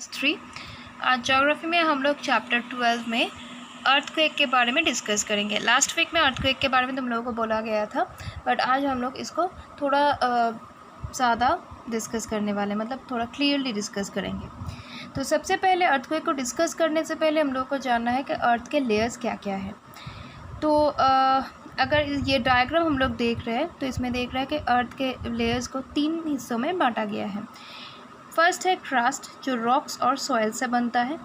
3। आज ज्योग्राफी में हम लोग चैप्टर 12 में अर्थक्वेक के बारे में डिस्कस करेंगे। लास्ट वीक में अर्थक्वेक के बारे में तुम लोगों को बोला गया था, बट आज हम लोग इसको थोड़ा ज़्यादा डिस्कस करने वाले, मतलब थोड़ा क्लियरली डिस्कस करेंगे। तो सबसे पहले अर्थक्वेक को डिस्कस करने से पहले हम लोग को जानना है कि अर्थ के लेयर्स क्या क्या है। तो अगर ये डायग्राम हम लोग देख रहे हैं तो इसमें देख रहे हैं कि अर्थ के लेयर्स को 3 हिस्सों में बांटा गया है। फर्स्ट है क्रस्ट जो रॉक्स और सॉइल से बनता है,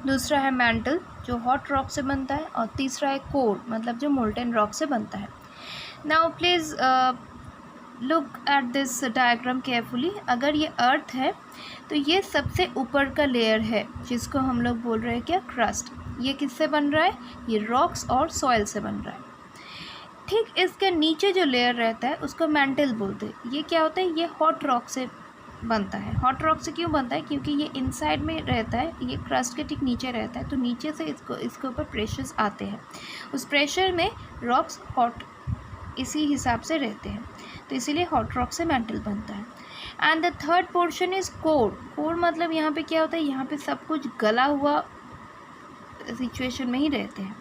दूसरा है मैंटल जो हॉट रॉक से बनता है, और तीसरा है कोर मतलब जो मोल्टेन रॉक से बनता है। Now please look at this diagram carefully. अगर ये अर्थ है तो ये सबसे ऊपर का लेयर है जिसको हम लोग बोल रहे हैं क्या, क्रस्ट। ये किससे बन रहा है, ये रॉक्स और सॉइल से बन रहा है। ठीक इसके नीचे जो लेयर रहता है उसको मैंटल बोलते हैं। ये क्या होता है, ये हॉट रॉक से बनता है। हॉट रॉक से क्यों बनता है, क्योंकि ये इनसाइड में रहता है, ये क्रस्ट के ठीक नीचे रहता है, तो नीचे से इसके ऊपर प्रेशर्स आते हैं। उस प्रेशर में रॉक्स हॉट इसी हिसाब से रहते हैं, तो इसीलिए हॉट रॉक से मैंटल बनता है। And the third portion is core. Core मतलब यहाँ पे क्या होता है, यहाँ पे सब कुछ गला हुआ सिचुएशन में ही रहते हैं,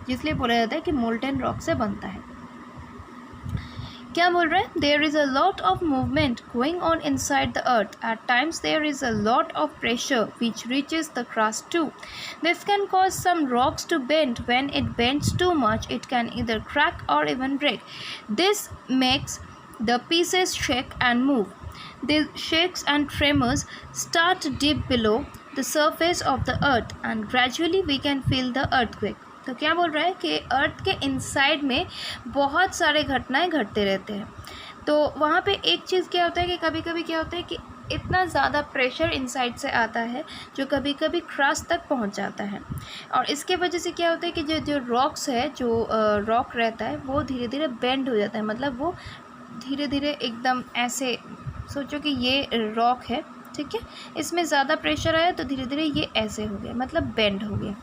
जिसलिए बोला जाता है कि मोल्टेन रॉक से बनता है। क्या बोल रहे हैं, there is a lot of movement going on inside the earth. At times there is a lot of pressure which reaches the crust too. This can cause some rocks to bend. When it bends too much it can either crack or even break. This makes the pieces shake and move. The shakes and tremors start deep below the surface of the earth and gradually we can feel the earthquake. तो क्या बोल रहा है कि अर्थ के inside में बहुत सारे घटनाएं घटते रहते हैं। तो वहाँ पे एक चीज़ क्या होता है कि कभी कभी क्या होता है कि इतना ज़्यादा प्रेशर इनसाइड से आता है जो कभी कभी क्रस्ट तक पहुँच जाता है, और इसके वजह से क्या होता है कि जो रॉक्स है, जो रॉक रहता है वो धीरे धीरे बेंड हो जाता है। मतलब वो धीरे धीरे एकदम ऐसे, सोचो कि ये रॉक है, ठीक है, इसमें ज़्यादा प्रेशर आया तो धीरे धीरे ये ऐसे हो गया, मतलब बेंड हो गया।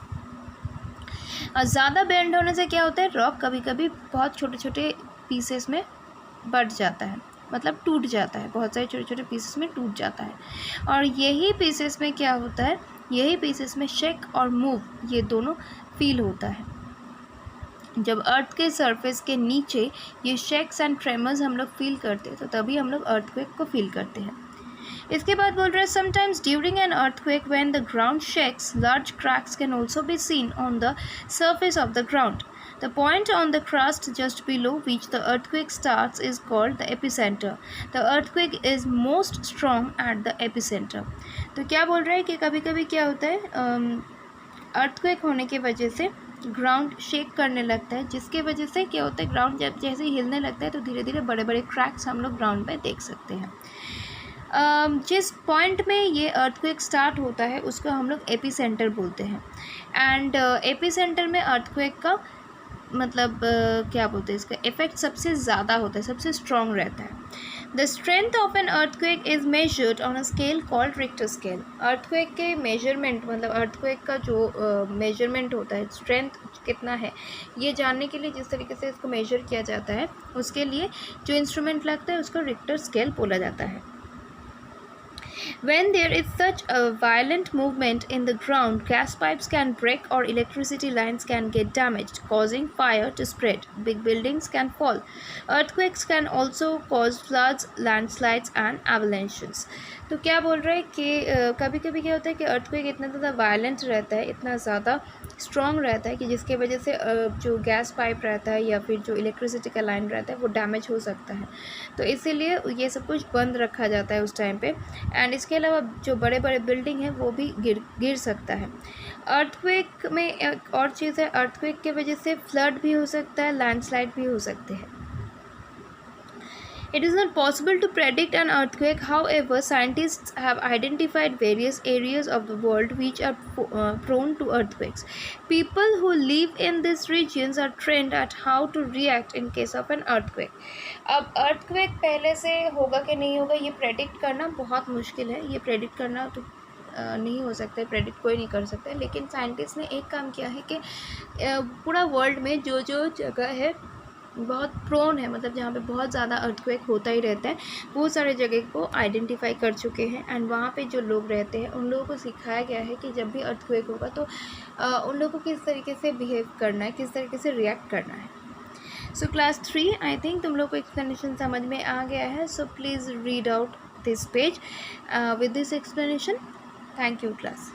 और ज़्यादा बेंड होने से क्या होता है, रॉक कभी कभी बहुत छोटे छोटे पीसेस में बट जाता है, मतलब टूट जाता है, बहुत सारे छोटे छोटे पीसेस में टूट जाता है। और यही पीसेस में क्या होता है, यही पीसेस में शेक और मूव ये दोनों फील होता है। जब अर्थ के सरफेस के नीचे ये शेक्स एंड ट्रेमर्स हम लोग फील करते हैं तो तभी हम लोग अर्थक्वेक को फील करते हैं। इसके बाद बोल रहे हैं sometimes during an earthquake when the ground shakes large cracks can also be seen on the surface of the ground. The point on the crust just below which the earthquake starts is called the epicenter. The earthquake is most strong at the epicenter. तो क्या बोल रहा है कि कभी कभी क्या होता है, अर्थक्वेक होने की वजह से ग्राउंड शेक करने लगता है, जिसके वजह से क्या होता है, ग्राउंड जब जैसे ही हिलने लगता है तो धीरे धीरे बड़े बड़े क्रैक्स हम लोग ग्राउंड पे देख सकते हैं। जिस पॉइंट में ये अर्थक्वेक स्टार्ट होता है उसको हम लोग एपीसेंटर बोलते हैं। एंड एपीसेंटर में अर्थक्वेक का मतलब क्या बोलते हैं, इसका इफेक्ट सबसे ज़्यादा होता है, सबसे स्ट्रॉन्ग रहता है। The strength of an earthquake is measured on a scale called Richter scale. Earthquake के मेजरमेंट मतलब अर्थक्वेक का जो मेजरमेंट होता है, स्ट्रेंथ कितना है ये जानने के लिए जिस तरीके से इसको मेजर किया जाता है, उसके लिए जो इंस्ट्रूमेंट लगता है उसको रिक्टर स्केल बोला जाता है। When there is such a violent movement in the ground, gas pipes can break or electricity lines can get damaged, causing fire to spread. Big buildings can fall. Earthquakes can also cause floods, landslides and avalanches. तो क्या बोल रहे हैं कि कभी कभी क्या होता है कि अर्थक्वेक इतना ज़्यादा वायलेंट रहता है, इतना ज़्यादा स्ट्रॉन्ग रहता है कि जिसके वजह से जो गैस पाइप रहता है या फिर जो इलेक्ट्रिसिटी का लाइन रहता है वो डैमेज हो सकता है। तो इसीलिए ये सब कुछ बंद रखा जाता है उस टाइम पे। एंड इसके अलावा जो बड़े बड़े बिल्डिंग है वो भी गिर सकता है। अर्थक्वेक में एक और चीज़ है, अर्थक्वेक की वजह से फ्लड भी हो सकता है, लैंडस्लाइड भी हो सकते हैं। It is not possible to predict an earthquake. However, scientists have identified various areas of the world which are prone to earthquakes. People who live in these regions are trained at how to react in case of an earthquake. अब earthquake पहले से होगा कि नहीं होगा ये predict करना बहुत मुश्किल है। ये predict करना तो नहीं हो सकता है, प्रेडिक्ट कोई नहीं कर सकता है। लेकिन साइंटिस्ट ने एक काम किया है कि पूरा वर्ल्ड में जो जो जगह है बहुत प्रोन है, मतलब जहाँ पे बहुत ज़्यादा अर्थक्वेक होता ही रहता है, वो सारे जगह को आइडेंटिफाई कर चुके हैं। एंड वहाँ पे जो लोग रहते हैं उन लोगों को सिखाया गया है कि जब भी अर्थक्वेक होगा तो उन लोगों को किस तरीके से बिहेव करना है, किस तरीके से रिएक्ट करना है। सो क्लास 3 आई थिंक तुम लोग को एक्सप्लेनेशन समझ में आ गया है। So please read out this page with this explanation. Thank you class.